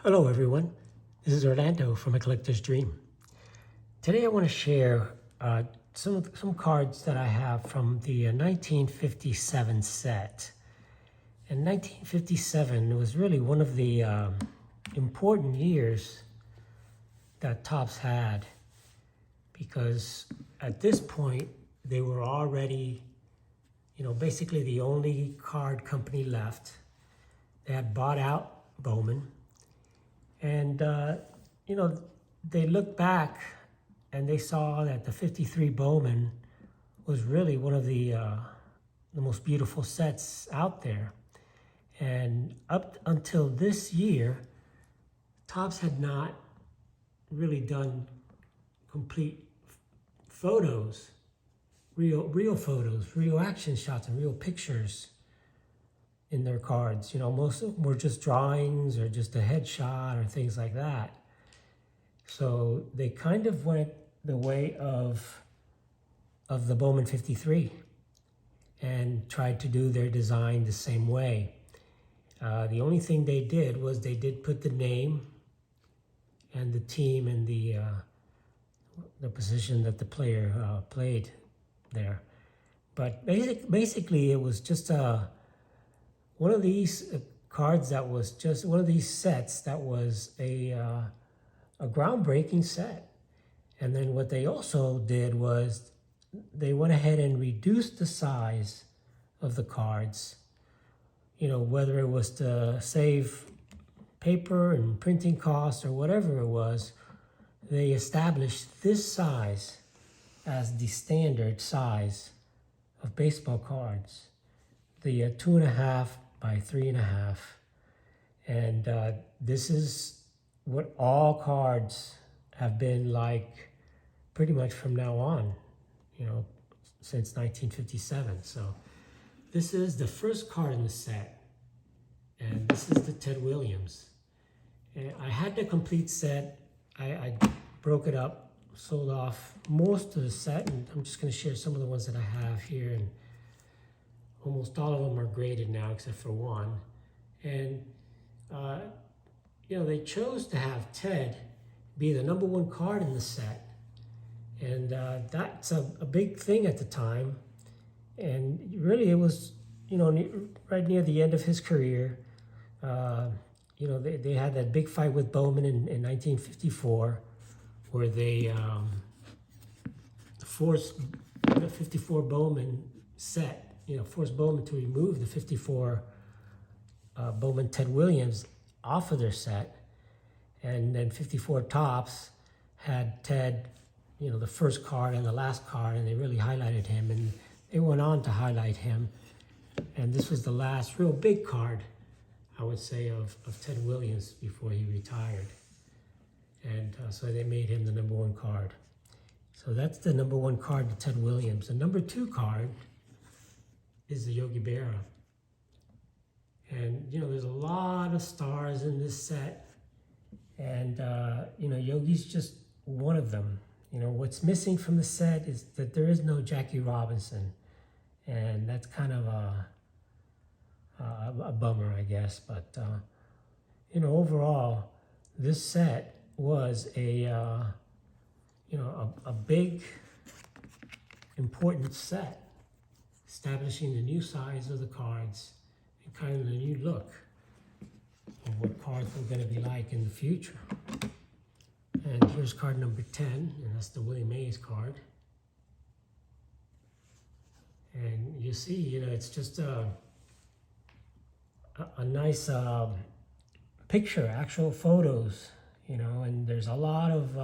Hello everyone, this is Orlando from A Collector's Dream. Today I want to share some cards that I have from the 1957 set. And 1957 was really one of the important years that Topps had, because at this point they were already, basically the only card company left. They had bought out Bowman. And, they looked back and they saw that the 53 Bowman was really one of the most beautiful sets out there. And up until this year, Topps had not really done complete photos, real photos, real action shots and real pictures in their cards. Most of them were just drawings or just a headshot or things like that. So they kind of went the way of the Bowman 53 and tried to do their design the same way. The only thing they did was they did put the name and the team and the position that the player played there. But basically it was just one of these cards that was just one of these sets that was a groundbreaking set. And then what they also did was they went ahead and reduced the size of the cards, whether it was to save paper and printing costs or whatever it was. They established this size as the standard size of baseball cards, the 2.5 by 3.5. And this is what all cards have been like pretty much from now on, since 1957. So this is the first card in the set, and this is the Ted Williams. And I had the complete set. I broke it up, sold off most of the set, and I'm just going to share some of the ones that I have here. And almost all of them are graded now except for one. And, they chose to have Ted be the #1 card in the set. And that's a big thing at the time. And really it was, right near the end of his career. They had that big fight with Bowman in 1954 where they forced the 54 Bowman set, forced Bowman to remove the 54 Bowman Ted Williams off of their set. And then 54 Topps had Ted, the first card and the last card, and they really highlighted him. And they went on to highlight him. And this was the last real big card, I would say, of Ted Williams before he retired. And so they made him the #1 card. So that's the #1 card to Ted Williams. The #2 card is the Yogi Berra. And, there's a lot of stars in this set. And, Yogi's just one of them. What's missing from the set is that there is no Jackie Robinson. And that's kind of a bummer, I guess. But, overall, this set was a big, important set, establishing the new size of the cards and kind of the new look of what cards were going to be like in the future. And here's card number 10, and that's the Willie Mays card. And you see, it's just a nice picture, actual photos, and there's a lot of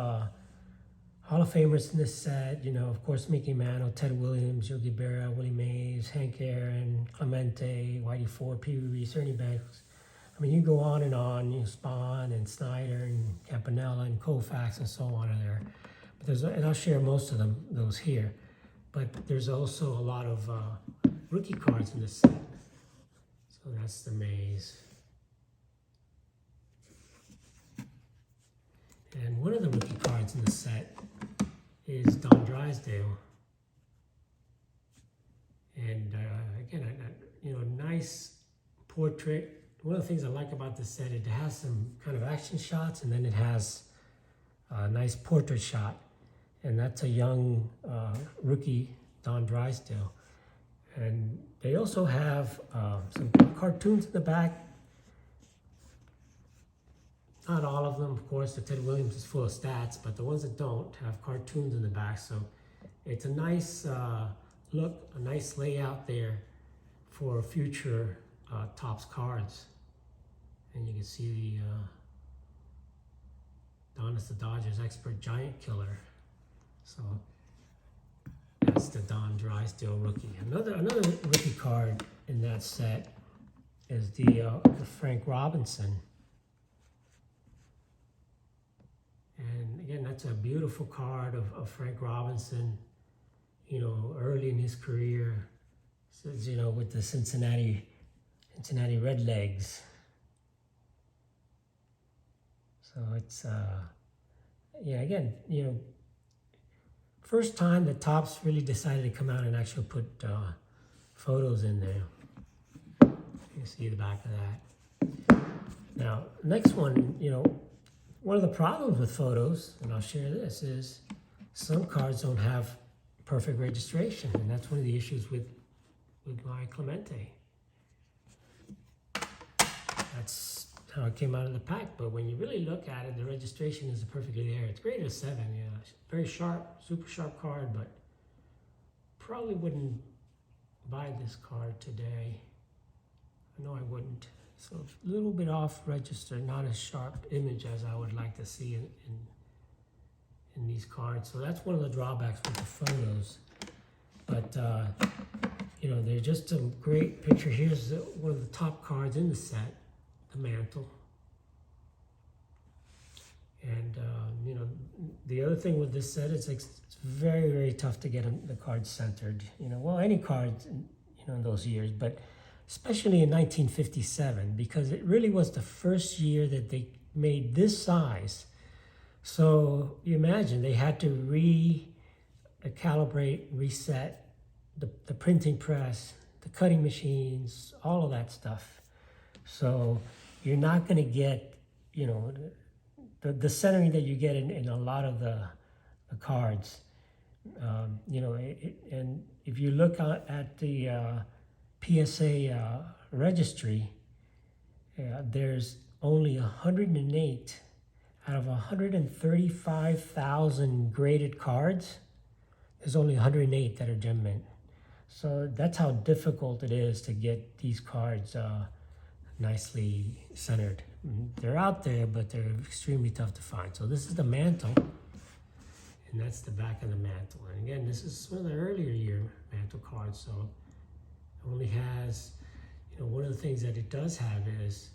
Hall of Famers in this set, of course, Mickey Mantle, Ted Williams, Yogi Berra, Willie Mays, Hank Aaron, Clemente, Whitey Ford, Pee Wee Reese, Ernie Banks. I mean, you go on, Spahn and Snyder and Campanella and Koufax and so on are there. But and I'll share most of those here. But there's also a lot of rookie cards in this set. So that's the Mays. And one of the rookie cards in the set is Don Drysdale. And again, a nice portrait one of the things I like about this set, it has some kind of action shots, and then it has a nice portrait shot. And that's a young rookie, Don Drysdale. And they also have some cartoons in the back. Not all of them, of course. The Ted Williams is full of stats, but the ones that don't have cartoons in the back. So it's a nice look, a nice layout there for future Topps cards. And you can see the Don is the Dodgers expert giant killer. So that's the Don Drysdale rookie. Another rookie card in that set is the Frank Robinson. And again, that's a beautiful card of Frank Robinson, you know, early in his career, says, you know, with the Cincinnati Redlegs. So it's, yeah, again, you know, first time that Topps really decided to come out and actually put photos in there. You can see the back of that. Now, next one, you know, one of the problems with photos, and I'll share this, is some cards don't have perfect registration, and that's one of the issues with my Clemente. That's how it came out of the pack, but when you really look at it, the registration is perfectly there. It's graded a 7, yeah, very sharp, super sharp card, but probably wouldn't buy this card today. I know I wouldn't. So a little bit off register, not as sharp image as I would like to see in these cards. So that's one of the drawbacks with the photos. But, you know, they're just a great picture. Here's one of the top cards in the set, the Mantle. And, you know, the other thing with this set is it's very, very tough to get the cards centered. You know, well, any cards, you know, in those years, but especially in 1957, because it really was the first year that they made this size. So you imagine they had to recalibrate, reset the printing press, the cutting machines, all of that stuff. So you're not going to get, you know, the centering that you get in a lot of the cards. You know, and if you look at the PSA registry, there's only 108 out of 135,000 graded cards. There's only 108 that are gem mint. So that's how difficult it is to get these cards nicely centered. They're out there, but they're extremely tough to find. So this is the Mantle, and that's the back of the Mantle. And again, this is one of the earlier year Mantle cards, so only has, you know, one of the things that it does have is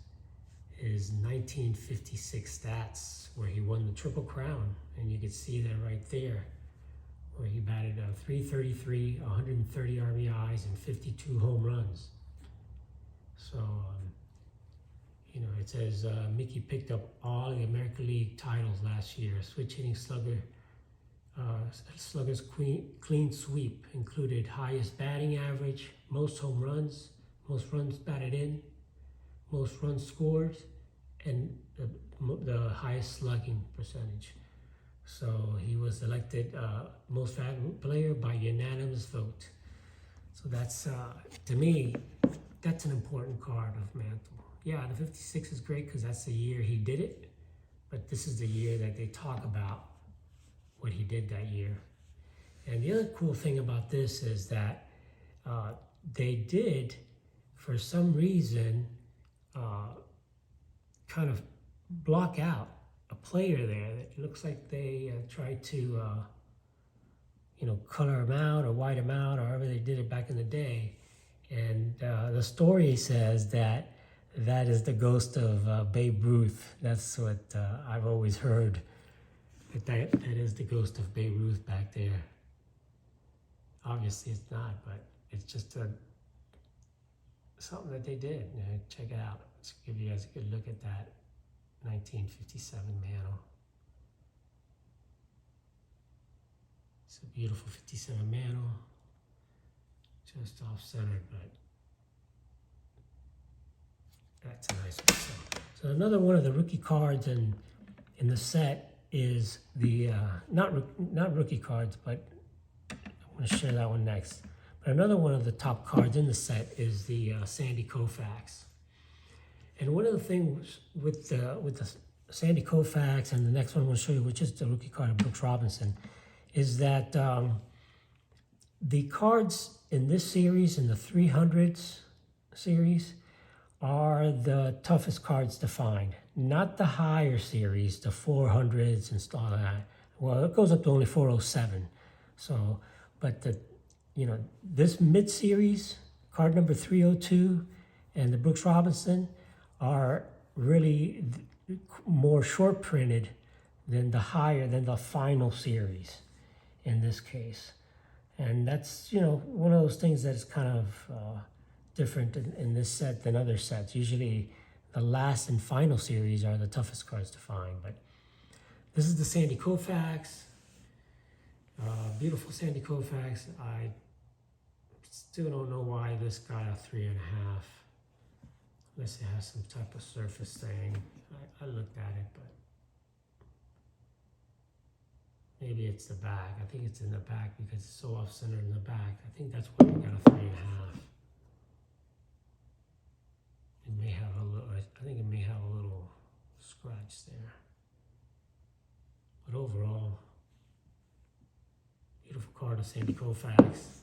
1956 stats, where he won the Triple Crown, and you can see that right there, where he batted 333, 130 RBIs, and 52 home runs. So, you know, it says Mickey picked up all the American League titles last year. Switch hitting slugger's clean sweep included highest batting average, most home runs, most runs batted in, most runs scored, and the highest slugging percentage. So he was elected most valuable player by unanimous vote. So that's, to me, that's an important card of Mantle. Yeah, the 56 is great because that's the year he did it, but this is the year that they talk about what he did that year. And the other cool thing about this is that they did, for some reason, kind of block out a player there. It looks like they tried to, you know, color him out or white him out, or however they did it back in the day. And the story says that is the ghost of Babe Ruth. That's what I've always heard. That is the ghost of Babe Ruth back there. Obviously it's not, but it's just something that they did. You know, check it out. Let's give you guys a good look at that 1957 Mantle. It's a beautiful 57 Mantle. Just off-centered, but That's a nice one. So another one of the rookie cards in the set is the not rookie cards, but I'm going to share that one next. But another one of the top cards in the set is the Sandy Koufax. And one of the things with the Sandy Koufax and the next one I'm going to show you, which is the rookie card of Brooks Robinson, is that the cards in this series, in the 300s series, are the toughest cards to find. Not the higher series, the 400s and stuff like that. Well, it goes up to only 407. So, but this mid-series, card number 302 and the Brooks Robinson are really more short printed than the final series in this case. And that's, one of those things that's kind of different in this set than other sets. Usually the last and final series are the toughest cards to find, but this is the Sandy Koufax. Beautiful Sandy Koufax. I still don't know why this got a 3.5. Unless it has some type of surface thing. I looked at it, but maybe it's the back. I think it's in the back because it's so off-centered in the back. I think that's why we got a 3.5. It may have a little, I think it may have a little scratch there. But overall, beautiful card of Sandy Koufax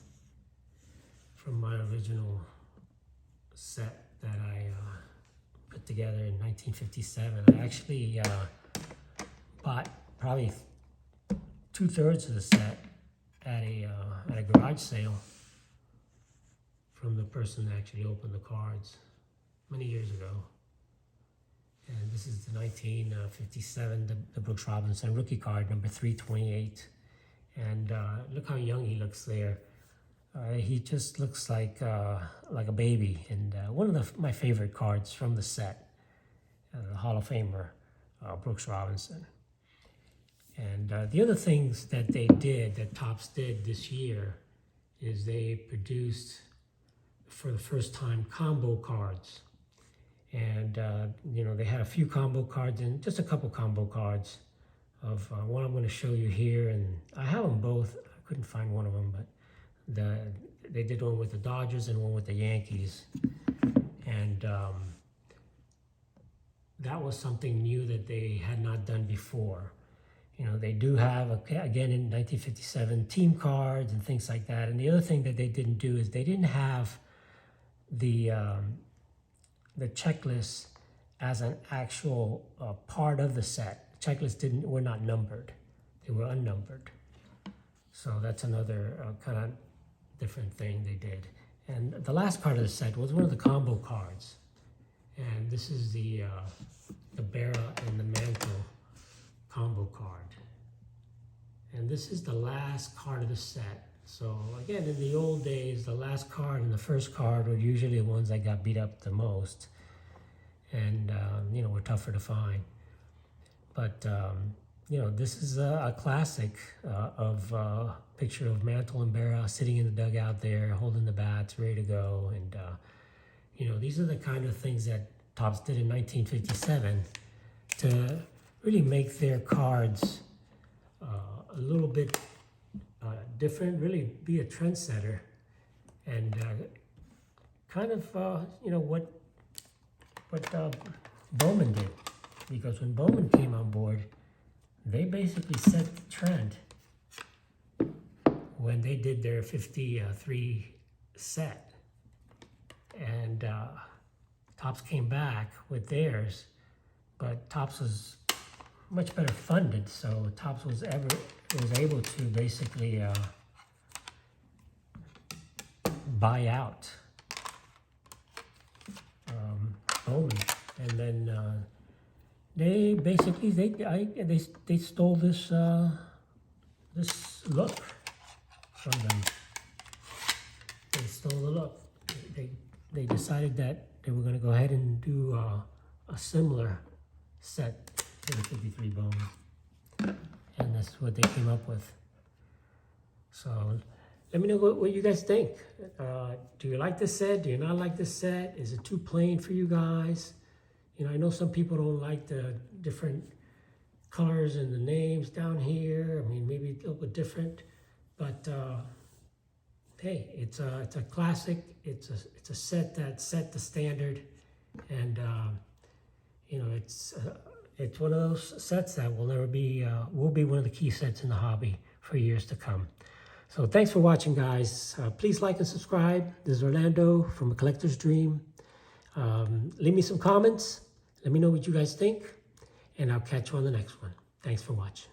from my original set that I put together in 1957. I actually bought probably 2/3 of the set at a garage sale from the person that actually opened the cards many years ago. And this is the 1957, the Brooks Robinson rookie card, number 328. And look how young he looks there. He just looks like a baby, and one of my favorite cards from the set, the Hall of Famer, Brooks Robinson. And the other things that Topps did this year, is they produced, for the first time, combo cards. And, they had a few combo cards, and just a couple combo cards of one I'm going to show you here. And I have them both. I couldn't find one of them, but they did one with the Dodgers and one with the Yankees, and that was something new that they had not done before. They do have, again in 1957, team cards and things like that. And the other thing that they didn't do is they didn't have the checklist as an actual part of the set. Checklists were not numbered; they were unnumbered. So that's another kind of different thing they did. And the last card of the set was one of the combo cards. And this is the Berra and the Mantle combo card. And this is the last card of the set. So again, in the old days, the last card and the first card were usually the ones that got beat up the most. And, were tougher to find. But, this is a classic of picture of Mantle and Berra sitting in the dugout there, holding the bats, ready to go. And, these are the kind of things that Topps did in 1957 to really make their cards a little bit different, really be a trendsetter. And kind of, what Bowman did. Because when Bowman came on board, they basically set the trend when they did their 53 set. And Topps came back with theirs, but Topps was much better funded, so Topps was able to basically buy out Bowman. And then they basically they stole this this look from them. They stole the look. They decided that they were going to go ahead and do a similar set to the 53 Bowman, and that's what they came up with. So Let me know what you guys think. Do you like this set? Do you not like this set? Is it too plain for you guys? You know, I know some people don't like the different colors and the names down here. I mean, maybe a little bit different, but hey, it's a classic. It's a set that set the standard, and you know, it's one of those sets that will never be will be one of the key sets in the hobby for years to come. So thanks for watching, guys. Please like and subscribe. This is Orlando from A Collector's Dream. Leave me some comments. Let me know what you guys think, and I'll catch you on the next one. Thanks for watching.